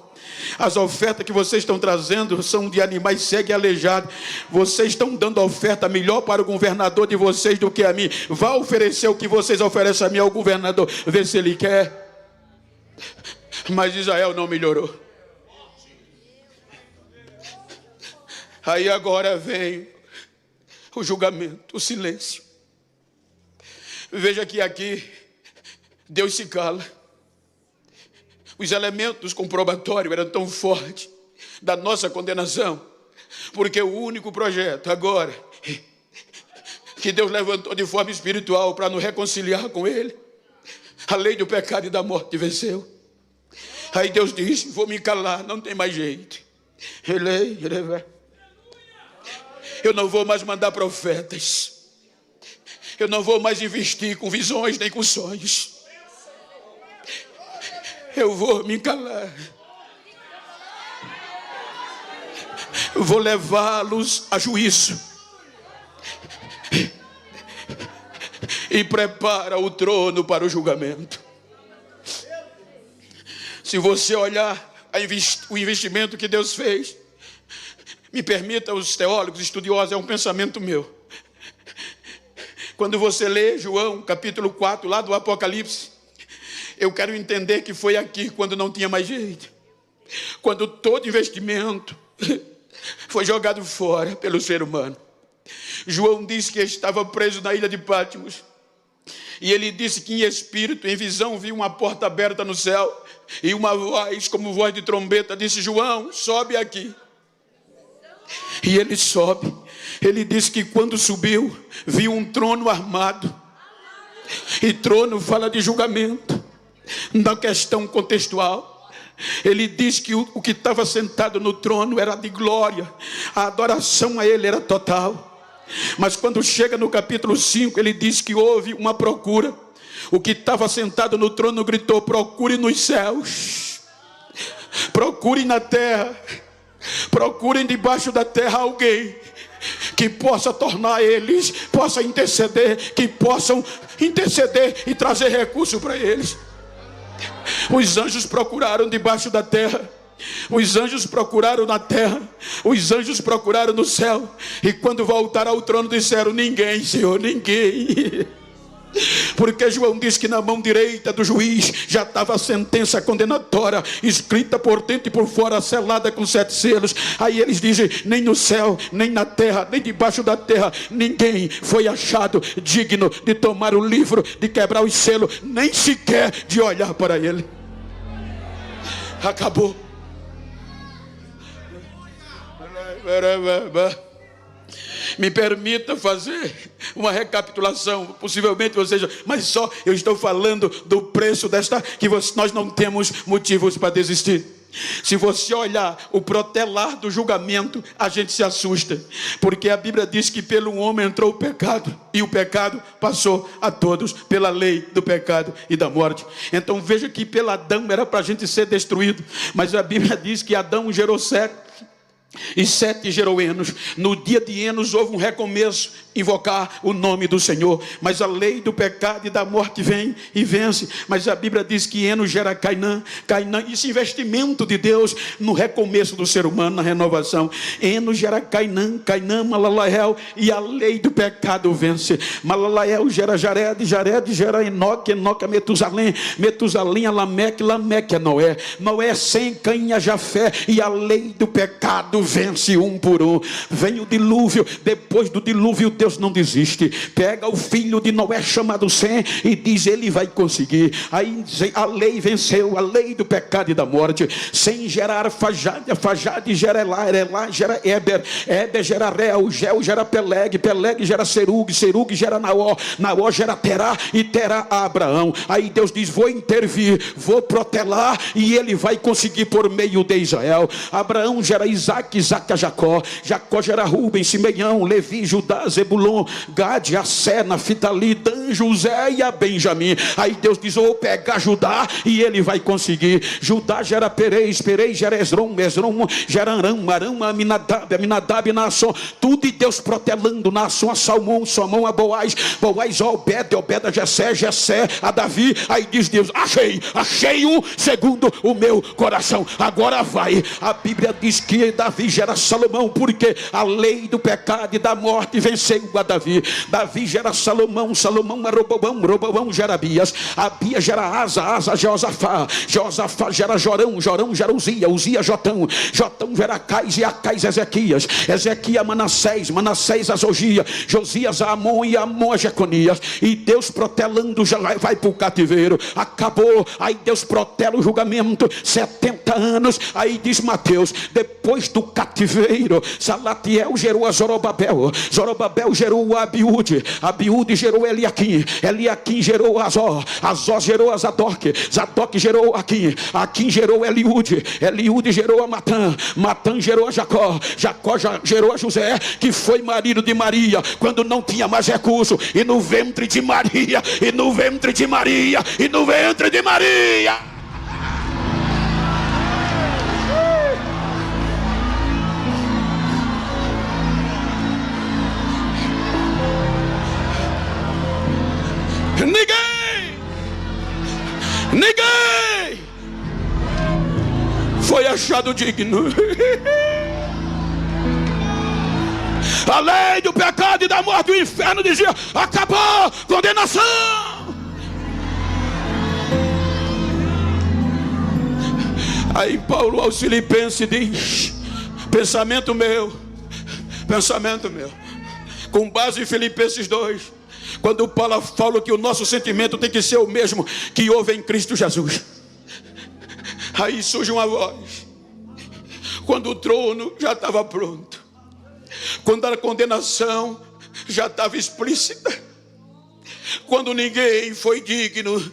Speaker 1: As ofertas que vocês estão trazendo são de animais cegos e aleijados. Vocês estão dando oferta melhor para o governador de vocês do que a mim. Vá oferecer o que vocês oferecem a mim ao governador, ver se ele quer. Mas Israel não melhorou. Aí agora vem o julgamento, o silêncio. Veja que aqui Deus se cala. Os elementos comprobatórios eram tão fortes da nossa condenação, porque o único projeto agora que Deus levantou de forma espiritual para nos reconciliar com Ele, a lei do pecado e da morte venceu. Aí Deus disse: vou me calar, não tem mais jeito. Eu não vou mais mandar profetas. Eu não vou mais investir com visões nem com sonhos. Eu vou me calar. Eu vou levá-los a juízo. E prepara o trono para o julgamento. Se você olhar o investimento que Deus fez, me permita, os teólogos, estudiosos, é um pensamento meu. Quando você lê João, capítulo 4, lá do Apocalipse, eu quero entender que foi aqui quando não tinha mais jeito. Quando todo investimento foi jogado fora pelo ser humano. João disse que estava preso na ilha de Patmos. E ele disse que em espírito, em visão, viu uma porta aberta no céu. E uma voz, como voz de trombeta, disse: João, sobe aqui. E ele sobe. Ele disse que quando subiu, viu um trono armado. E trono fala de julgamento. Na questão contextual, ele diz que o que estava sentado no trono era de glória. A adoração a ele era total. Mas quando chega no capítulo 5, ele diz que houve uma procura. O que estava sentado no trono gritou: procure nos céus. Procurem na terra, procurem debaixo da terra alguém que possa tornar eles, possa interceder, que possam interceder e trazer recurso para eles. Os anjos procuraram debaixo da terra, os anjos procuraram na terra, os anjos procuraram no céu, e quando voltaram ao trono disseram: ninguém, Senhor, ninguém. Porque João diz que na mão direita do juiz já estava a sentença condenatória, escrita por dentro e por fora, selada com 7 selos. Aí eles dizem: nem no céu, nem na terra, nem debaixo da terra, ninguém foi achado digno de tomar o livro, de quebrar os selos, nem sequer de olhar para ele. Acabou. Me permita fazer uma recapitulação. Possivelmente você já, mas só eu estou falando do preço desta, que nós não temos motivos para desistir. Se você olhar o protelar do julgamento, a gente se assusta, porque a Bíblia diz que pelo homem entrou o pecado, e o pecado passou a todos, pela lei do pecado e da morte. Então veja que pelo Adão era para a gente ser destruído, mas a Bíblia diz que Adão gerou Sete, e Sete gerou Enos. No dia de Enos houve um recomeço, invocar o nome do Senhor. Mas a lei do pecado e da morte vem e vence. Mas a Bíblia diz que Enos gera Cainã. Cainã, esse investimento de Deus no recomeço do ser humano, na renovação. Enos gera Cainã, Cainã Malalael, e a lei do pecado vence. Malalael gera Jared, Jared gera Enoque, Enoque a Metusalém, Metusalém a Lameque, Lameque a Noé, Noé sem Caim a Jafé, e a lei do pecado vence um por um. Vem o dilúvio, depois do dilúvio Deus não desiste, pega o filho de Noé chamado Sem e diz: ele vai conseguir. Aí a lei venceu, a lei do pecado e da morte. Sem gerar Fajade, Fajade gera Elá, Elá gera Éber, Éber gera Reu, Geu gera Peleg, Peleg gera Serug, Serug gera Naó, Naó gera Terá, e Terá a Abraão. Aí Deus diz: vou intervir, vou protelar, e ele vai conseguir por meio de Israel. Abraão gera Isaac, Isaac a Jacó, Jacó gera Rubem, Simeão, Levi, Judá, Zebulon, Gade, Assé, Naftali, Dan, José e a Benjamim. Aí Deus diz: vou pegar Judá, e ele vai conseguir. Judá gera Perez, Perez gera Esrom, Esrom gera Aram, Aram a Aminadab, Aminadab Naasson. Tudo, e Deus protelando Naasson a Salmão, Salmão a Boaz, Boaz a Obed, Obed a Jessé, Jessé a Davi. Aí diz Deus: achei um segundo o meu coração, agora vai. A Bíblia diz que Davi gera Salomão, porque a lei do pecado e da morte venceu a Davi. Davi gera Salomão, Salomão a Roboão, Roboão gera Abias, Abias gera Asa, Asa Jeosafá, Jeosafá gera Jorão, Jorão gera Uzia, Uzia Jotão, Jotão gera Acais, e Acais Ezequias, Ezequias Manassés, Manassés a Zogia, Josias a Amon, e Amon a Jeconias. E Deus protelando já vai para o cativeiro. Acabou. Aí Deus protela o julgamento, 70 anos. Aí diz Mateus: depois do cativeiro, Salatiel gerou a Zorobabel, Zorobabel gerou a Abiúde, Abiúde gerou Eliaquim, Eliaquim gerou Azó, Azó gerou a Zadok, Zadok gerou Aquim, Aquim gerou Eliúde, Eliúde gerou a Matã, Matã gerou a Jacó, Jacó gerou a José, que foi marido de Maria quando não tinha mais recurso, e no ventre de Maria, e no ventre de Maria, e no ventre de Maria. Ninguém foi achado digno. A lei do pecado e da morte do inferno dizia: acabou, condenação. Aí Paulo aos Filipenses diz: pensamento meu, com base em Filipenses 2, quando Paulo fala que o nosso sentimento tem que ser o mesmo que houve em Cristo Jesus. Aí surge uma voz, quando o trono já estava pronto, quando a condenação já estava explícita, quando ninguém foi digno,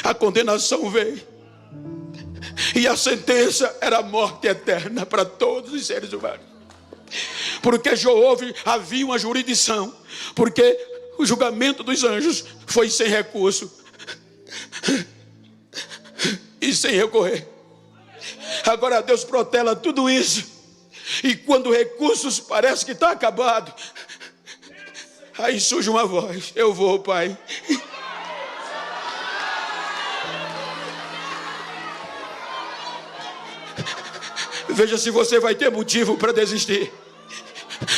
Speaker 1: a condenação veio, e a sentença era a morte eterna para todos os seres humanos. Porque já havia uma jurisdição, porque o julgamento dos anjos foi sem recurso e sem recorrer. Agora Deus protela tudo isso. E quando recursos parece que está acabado, aí surge uma voz: eu vou, Pai. Veja se você vai ter motivo para desistir.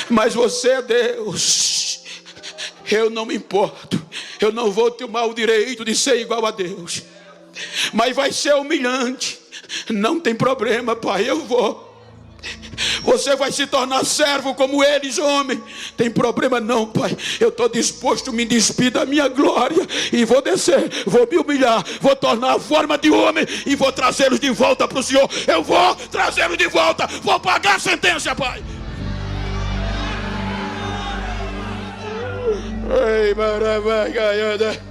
Speaker 1: Mas você é Deus. Eu não me importo. Eu não vou tomar o direito de ser igual a Deus. Mas vai ser humilhante. Não tem problema, Pai, eu vou. Você vai se tornar servo como eles, homem. Tem problema não, Pai. Eu estou disposto a me despir da minha glória. E vou descer, vou me humilhar. Vou tornar a forma de homem. E vou trazê-los de volta para o Senhor. Eu vou trazê-los de volta. Vou pagar a sentença, Pai. Ei, maravilha.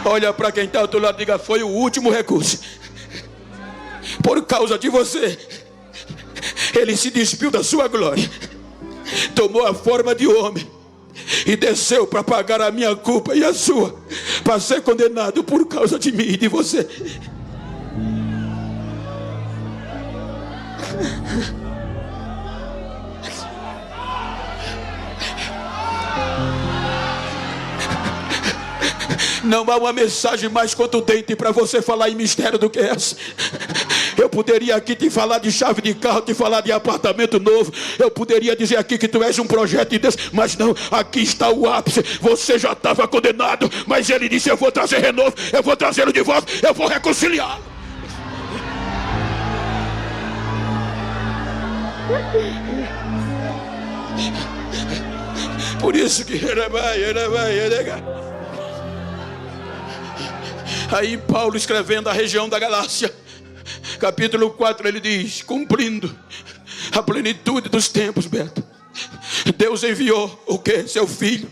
Speaker 1: Olha para quem está ao teu lado e diga: foi o último recurso. Por causa de você, ele se despiu da sua glória, tomou a forma de homem e desceu para pagar a minha culpa e a sua, para ser condenado por causa de mim e de você. Não há uma mensagem mais contundente para você falar em mistério do que essa. Eu poderia aqui te falar de chave de carro, te falar de apartamento novo. Eu poderia dizer aqui que tu és um projeto de Deus. Mas não, aqui está o ápice. Você já estava condenado, mas ele disse: eu vou trazer renovo, eu vou trazê-lo de volta, eu vou reconciliá-lo. Por isso que aí Paulo, escrevendo a região da Galácia, capítulo 4, ele diz: cumprindo a plenitude dos tempos, Beto, Deus enviou o que? Seu filho,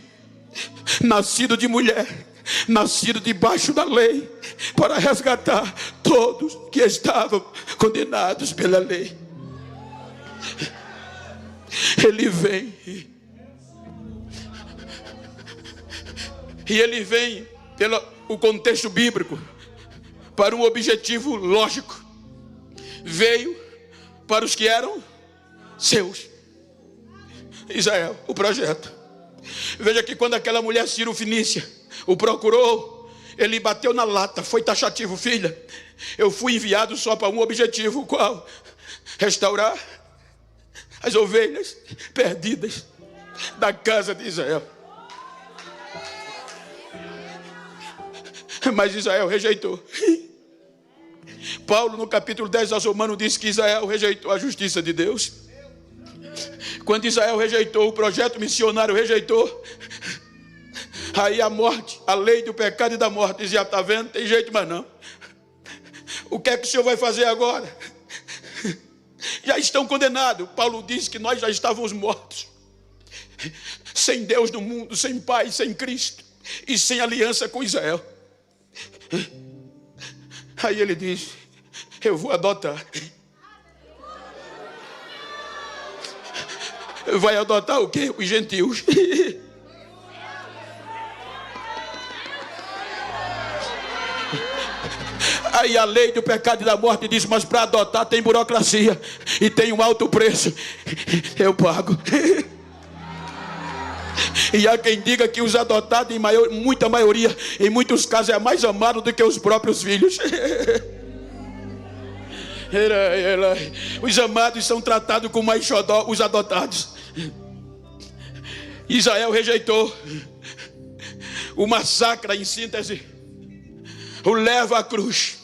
Speaker 1: nascido de mulher, nascido debaixo da lei, para resgatar todos que estavam condenados pela lei. Ele vem, e ele vem pelo o contexto bíblico para um objetivo lógico. Veio para os que eram seus. Israel, o projeto. Veja que quando aquela mulher Ciro-Fenícia o procurou, ele bateu na lata, foi taxativo: filha, eu fui enviado só para um objetivo. Qual? Restaurar as ovelhas perdidas da casa de Israel. Mas Israel rejeitou. Paulo, no capítulo 10 aos Romanos, diz que Israel rejeitou a justiça de Deus. Quando Israel rejeitou, o projeto missionário rejeitou, aí a morte, a lei do pecado e da morte dizia: está vendo, tem jeito mais não. O que é que o Senhor vai fazer agora? Já estão condenados. Paulo diz que nós já estávamos mortos, sem Deus no mundo, sem Pai, sem Cristo e sem aliança com Israel. Aí ele diz: eu vou adotar. Vai adotar o quê? Os gentios. Aí a lei do pecado e da morte diz: mas para adotar tem burocracia e tem um alto preço. Eu pago. E há quem diga que os adotados, muita maioria, em muitos casos, é mais amado do que os próprios filhos. Os amados são tratados com mais xodó, os adotados. Israel rejeitou. O massacre, em síntese, o leva à cruz.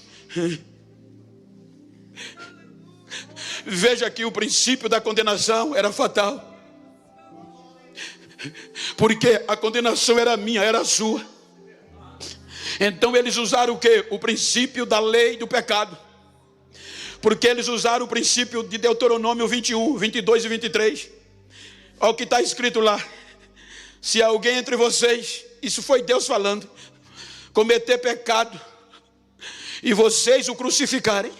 Speaker 1: Veja que o princípio da condenação era fatal, porque a condenação era minha, era sua. Então eles usaram o quê? O princípio da lei do pecado, porque eles usaram o princípio de Deuteronômio 21, 22 e 23. Olha o que está escrito lá: se alguém entre vocês, isso foi Deus falando, cometer pecado e vocês o crucificarem,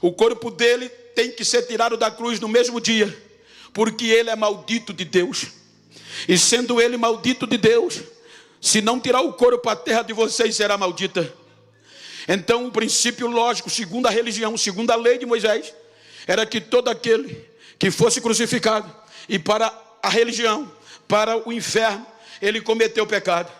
Speaker 1: o corpo dele tem que ser tirado da cruz no mesmo dia, porque ele é maldito de Deus. E sendo ele maldito de Deus, se não tirar o corpo, a terra de vocês será maldita. Então o princípio lógico, segundo a religião, segundo a lei de Moisés, era que todo aquele que fosse crucificado, e para a religião, para o inferno, ele cometeu pecado.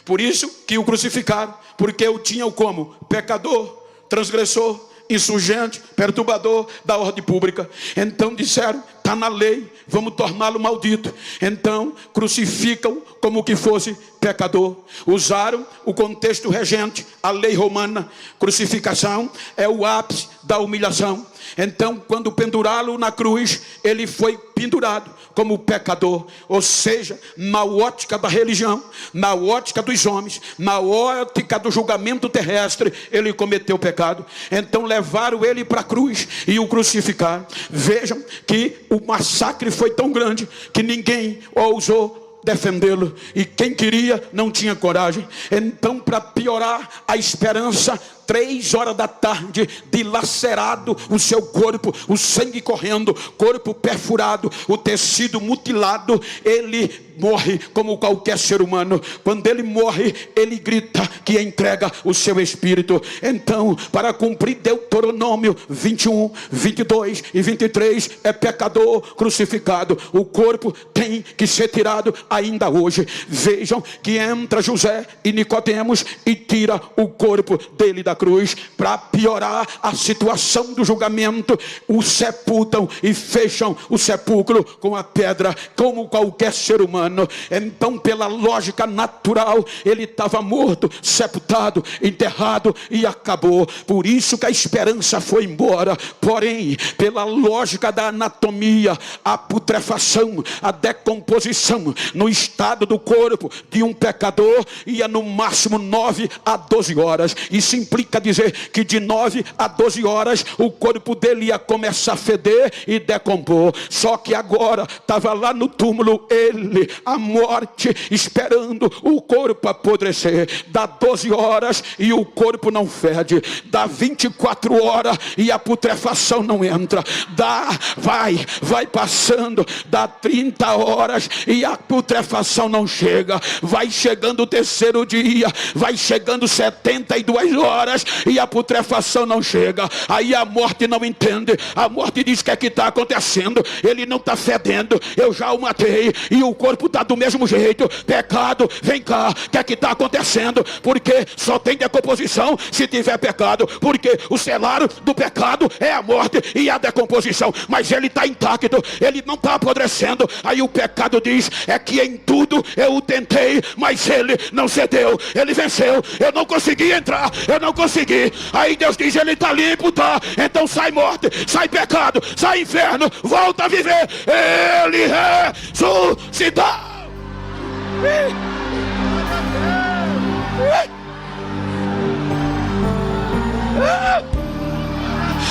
Speaker 1: Por isso que o crucificaram, porque o tinham como pecador, transgressor, insurgente, perturbador da ordem pública. Então disseram, está na lei, vamos torná-lo maldito. Então crucificam como que fosse pecador. Usaram o contexto regente, a lei romana. Crucificação é o ápice da humilhação. Então, quando pendurá-lo na cruz, ele foi pendurado como pecador. Ou seja, na ótica da religião, na ótica dos homens, na ótica do julgamento terrestre, ele cometeu pecado. Então levaram ele para a cruz e o crucificaram. Vejam que o massacre foi tão grande que ninguém ousou defendê-lo, e quem queria não tinha coragem. Então, para piorar a esperança, 3 horas da tarde, dilacerado o seu corpo, o sangue correndo, corpo perfurado, o tecido mutilado, ele morre como qualquer ser humano. Quando ele morre, ele grita que entrega o seu espírito. Então, para cumprir Deuteronômio 21, 22 e 23, é pecador crucificado. O corpo tem que ser tirado ainda hoje. Vejam que entra José e Nicodemos e tira o corpo dele da cruz. Para piorar a situação do julgamento, o sepultam e fecham o sepulcro com a pedra, como qualquer ser humano. Então, pela lógica natural, ele estava morto, sepultado, enterrado e acabou. Por isso que a esperança foi embora. Porém, pela lógica da anatomia, a putrefação, a decomposição no estado do corpo de um pecador ia no máximo 9 a 12 horas. Isso implica dizer que de 9 a 12 horas o corpo dele ia começar a feder e decompor. Só que agora estava lá no túmulo ele, a morte, esperando o corpo apodrecer. Dá 12 horas e o corpo não fede. Dá 24 horas e a putrefação não entra. Vai passando. Dá 30 horas e a putrefação não chega. Vai chegando o terceiro dia, vai chegando 72 horas e a putrefação não chega. Aí a morte não entende. A morte diz: o que é que está acontecendo? Ele não está fedendo, eu já o matei e o corpo está do mesmo jeito. Pecado, vem cá, o que é que está acontecendo? Porque só tem decomposição se tiver pecado, porque o salário do pecado é a morte e a decomposição, mas ele está intacto, ele não está apodrecendo. Aí o pecado diz: é que em tudo eu o tentei, mas ele não cedeu, ele venceu, eu não consegui entrar, eu não consegui. Aí Deus diz: ele está limpo, tá? Então sai morte, sai pecado, sai inferno, volta a viver. Ele ressuscitou.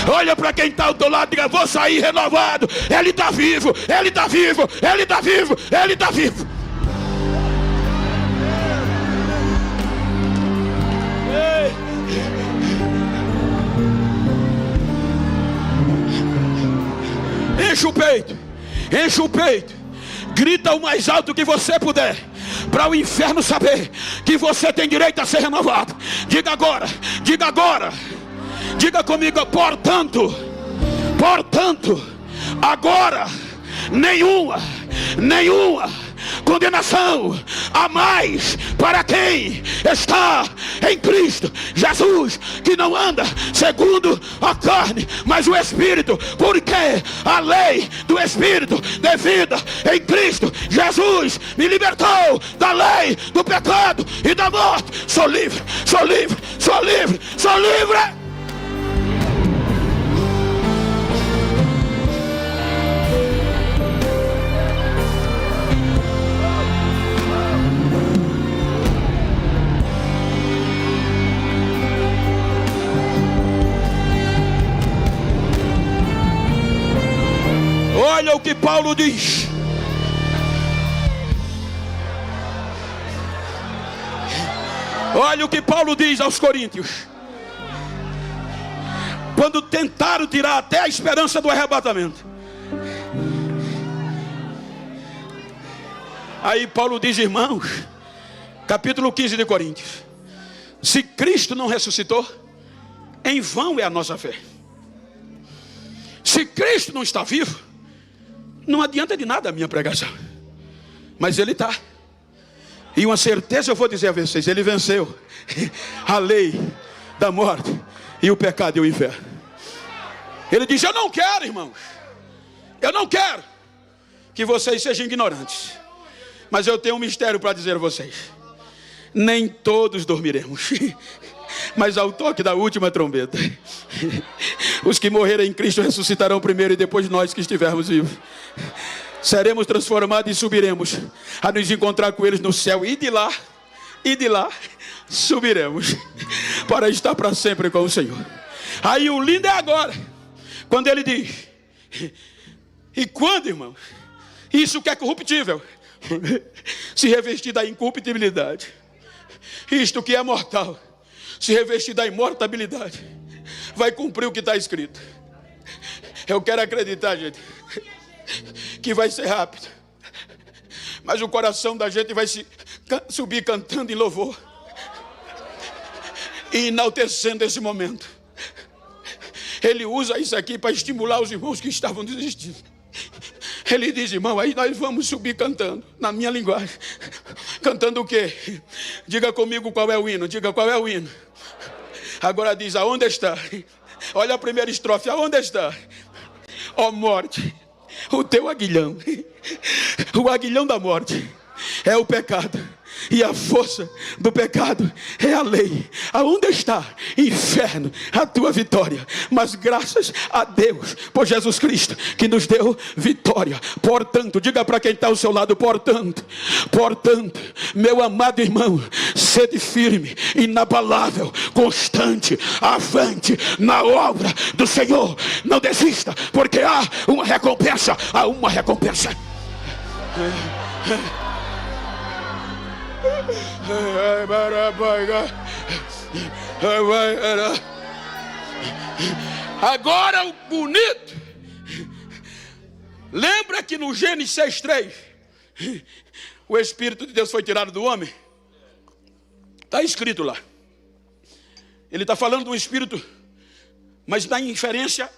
Speaker 1: Olha para quem está ao teu lado e diga: vou sair renovado. Ele está vivo, ele está vivo, ele está vivo, ele está vivo. Enche o peito, enche o peito, grita o mais alto que você puder, para o inferno saber que você tem direito a ser renovado. Diga agora, diga agora, diga comigo: portanto, agora nenhuma condenação a mais para quem está em Cristo Jesus, que não anda segundo a carne, mas o Espírito, porque a lei do Espírito de vida em Cristo Jesus me libertou da lei do pecado e da morte. Sou livre, sou livre, sou livre, sou livre. Olha o que Paulo diz. Olha o que Paulo diz aos Coríntios. Quando tentaram tirar até a esperança do arrebatamento. Aí Paulo diz, irmãos, capítulo 15 de Coríntios: se Cristo não ressuscitou, em vão é a nossa fé. Se Cristo não está vivo, não adianta de nada a minha pregação. Mas Ele está. E uma certeza eu vou dizer a vocês: Ele venceu a lei da morte e o pecado e o inferno. Ele diz: eu não quero, irmãos, eu não quero que vocês sejam ignorantes, mas eu tenho um mistério para dizer a vocês: nem todos dormiremos, mas ao toque da última trombeta, os que morrerem em Cristo ressuscitarão primeiro, e depois nós que estivermos vivos seremos transformados e subiremos a nos encontrar com eles no céu. E de lá subiremos para estar para sempre com o Senhor. Aí o lindo é agora, quando ele diz: e quando, irmãos, isso que é corruptível se revestir da incorruptibilidade, isto que é mortal se revestir da imortabilidade, vai cumprir o que está escrito. Eu quero acreditar, gente, que vai ser rápido, mas o coração da gente vai subir cantando em louvor e enaltecendo esse momento. Ele usa isso aqui para estimular os irmãos que estavam desistindo. Ele diz: irmão, aí nós vamos subir cantando, na minha linguagem. Cantando o quê? Diga comigo qual é o hino. Diga qual é o hino. Agora diz: aonde está? Olha a primeira estrofe: aonde está, ó morte, o teu aguilhão? O aguilhão da morte é o pecado, e a força do pecado é a lei. Aonde está, inferno, a tua vitória? Mas graças a Deus por Jesus Cristo, que nos deu vitória. Portanto, diga para quem está ao seu lado: portanto, meu amado irmão, sede firme, inabalável, constante, avante na obra do Senhor. Não desista, porque há uma recompensa. Há uma recompensa. Agora o bonito, lembra que no Gênesis 6:3 o Espírito de Deus foi tirado do homem? Está escrito lá. Ele está falando do Espírito, mas na inferência,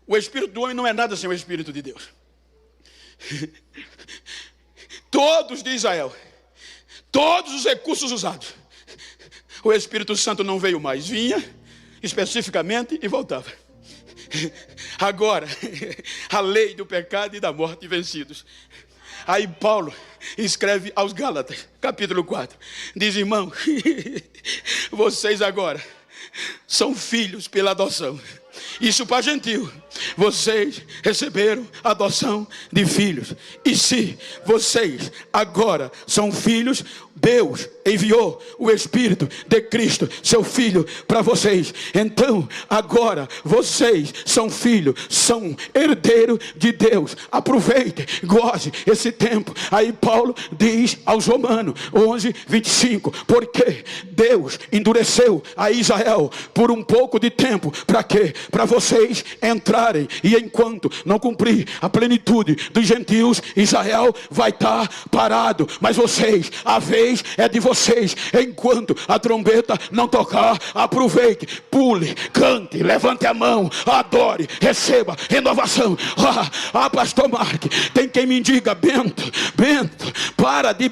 Speaker 1: o Espírito do homem não é nada sem o Espírito de Deus. Todos de Israel, todos os recursos usados, o Espírito Santo não veio mais. Vinha especificamente e voltava. Agora, a lei do pecado e da morte vencidos. Aí Paulo escreve aos Gálatas, capítulo 4. Diz: irmão, vocês agora são filhos pela adoção. Isso para gentil. Vocês receberam a adoção de filhos. E se vocês agora são filhos, Deus enviou o Espírito de Cristo, seu Filho, para vocês. Então agora vocês são filhos, são herdeiros de Deus. Aproveite, goze esse tempo. Aí Paulo diz aos Romanos 11:25: porque Deus endureceu a Israel por um pouco de tempo. Para quê? Para vocês entrarem, e enquanto não cumprir a plenitude dos gentios, Israel vai estar parado. Mas vocês, a vez é de vocês. Enquanto a trombeta não tocar, aproveite, pule, cante, levante a mão, adore, receba renovação. Pastor Mark, tem quem me diga: Bento, para de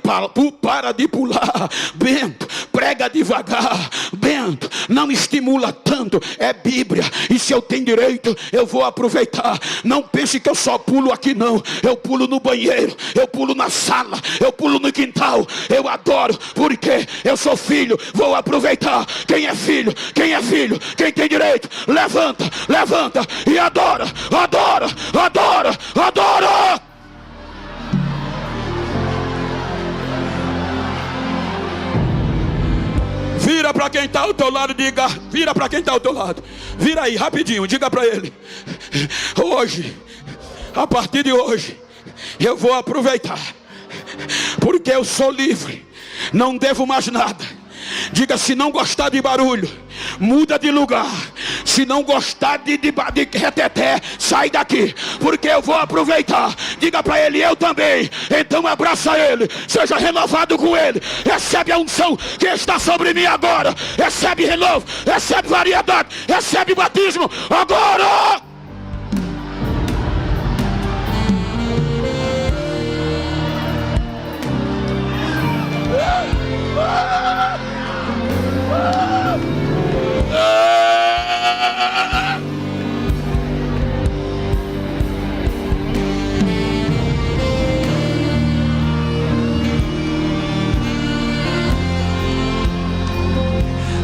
Speaker 1: pular. Bento, prega devagar. Bento, não estimula tanto. É Bíblia, e se eu tenho direito, eu vou aproveitar. Não pense que eu só pulo aqui, não. Eu pulo no banheiro, eu pulo na sala, eu pulo no quintal. Eu adoro, porque eu sou filho. Vou aproveitar. Quem é filho, quem tem direito, levanta e adora. Vira para quem está ao teu lado, diga: vira para quem está ao teu lado. Vira aí, rapidinho, diga para ele: hoje, a partir de hoje, eu vou aproveitar, porque eu sou livre, não devo mais nada. Diga: se não gostar de barulho, muda de lugar. Se não gostar de reteté, sai daqui, porque eu vou aproveitar.
Speaker 2: diga para ele: eu também. Então abraça ele, seja renovado com ele. Recebe a unção que está sobre mim agora. Recebe renovo, recebe variedade, recebe batismo agora.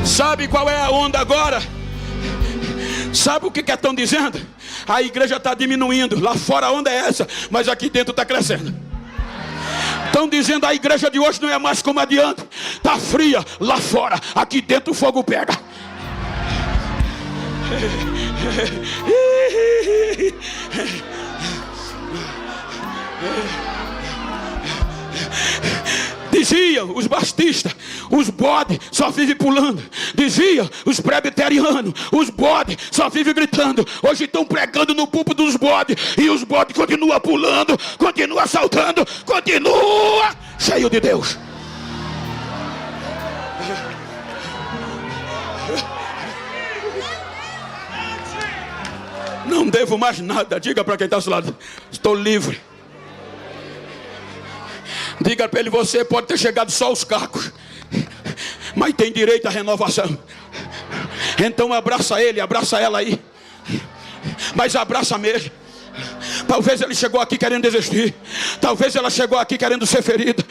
Speaker 2: Sabe qual é a onda agora? Sabe o que estão dizendo? A igreja está diminuindo. Lá fora a onda é essa, mas aqui dentro está crescendo. Estão dizendo: a igreja de hoje não é mais como adiante. Está fria lá fora, aqui dentro o fogo pega. Diziam os bastistas: os bodes só vivem pulando. Diziam os presbiterianos: os bodes só vivem gritando. Hoje estão pregando no púlpito dos bodes, e os bodes continuam pulando, continuam saltando, continua cheio de Deus. Não devo mais nada. Diga para quem está ao seu lado: estou livre. Diga para ele: você pode ter chegado só aos cacos, mas tem direito à renovação. Então abraça ele, abraça ela aí, mas abraça mesmo. Talvez ele chegou aqui querendo desistir. Talvez ela chegou aqui querendo ser ferida,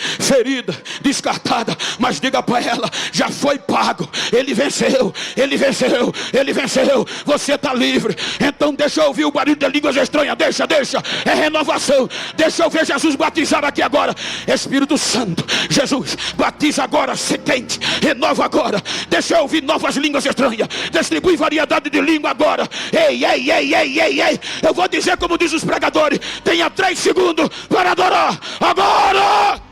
Speaker 2: descartada. Mas diga para ela: já foi pago. Ele venceu, ele venceu, ele venceu. Você está livre. Então deixa eu ouvir o barulho de línguas estranhas. Deixa. É renovação. Deixa eu ver Jesus batizar aqui agora. Espírito Santo, Jesus, batiza agora, setente, renova agora. Deixa eu ouvir novas línguas estranhas. Distribui variedade de língua agora. Ei. Eu vou dizer como diz os pregadores: tenha 3 segundos para adorar. Agora!